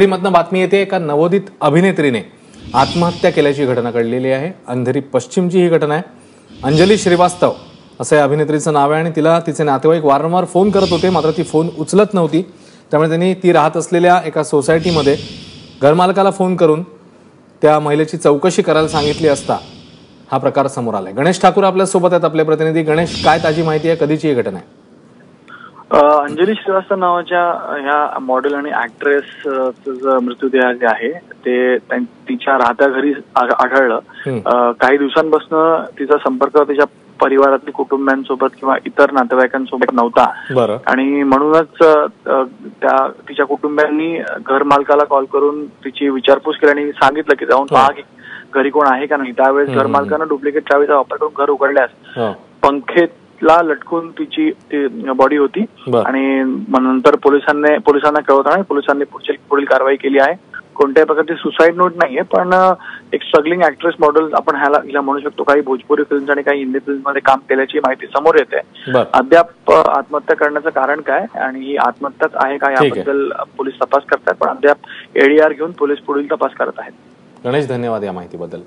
मधनं बातमी येते, एका नवोदित अभिनेत्रीने आत्महत्या केल्याची घटना घडलेली आहे। अंधेरी पश्चिमची ही घटना आहे। अंजली श्रीवास्तव असं या अभिनेत्रीचं नाव आहे आणि तिला तिचे नातेवाईक वारंवार फोन करत होते, मात्र ती फोन उचलत नव्हती। त्यामुळे त्यांनी ती राहत असलेल्या एका सोसायटीमध्ये घरमालकाला फोन करून त्या महिलेची चौकशी करायला सांगितली असता हा प्रकार समोर आलाय। गणेश ठाकूर आपल्या सोबत आहेत, आपले प्रतिनिधी। गणेश, काय ताजी माहिती आहे, कधीची ही घटना आहे? अंजली श्रीवास्तव नावाच्या ह्या मॉडेल आणि ऍक्ट्रेस मृत्यूदेह जे आहे ते तिच्या राहत्या घरी आढळलं। काही दिवसांपासून तिचा संपर्क तिच्या परिवारातील कुटुंबियांसोबत किंवा इतर नातेवाईकांसोबत नव्हता आणि म्हणूनच तिच्या कुटुंबियांनी घर मालकाला कॉल करून तिची विचारपूस केली आणि सांगितलं की जाऊन पहा की घरी कोण आहे का नाही। त्यावेळेस घर मालकानं डुप्लिकेट चावीचा वापर करून घर उघडल्यास पंखेला लटकून तिची बॉडी होती आणि नंतर पोलिसांना कळवताना पोलिसांनी पुढील कारवाई केली आहे। कोणत्याही प्रकारची सुसाईड नोट नाहीये, पण एक स्ट्रगलिंग ऍक्ट्रेस मॉडेल आपण हिला म्हणू शकतो। काही भोजपुरी फिल्म्स आणि काही हिंदी फिल्म मध्ये काम केल्याची माहिती समोर येते। अद्याप आत्महत्या करण्याचं कारण काय आणि ही आत्महत्याच आहे का याबद्दल पोलीस तपास करतात, पण अद्याप एडीआर घेऊन पोलीस पुढील तपास करत आहेत। गणेश, धन्यवाद या माहितीबद्दल।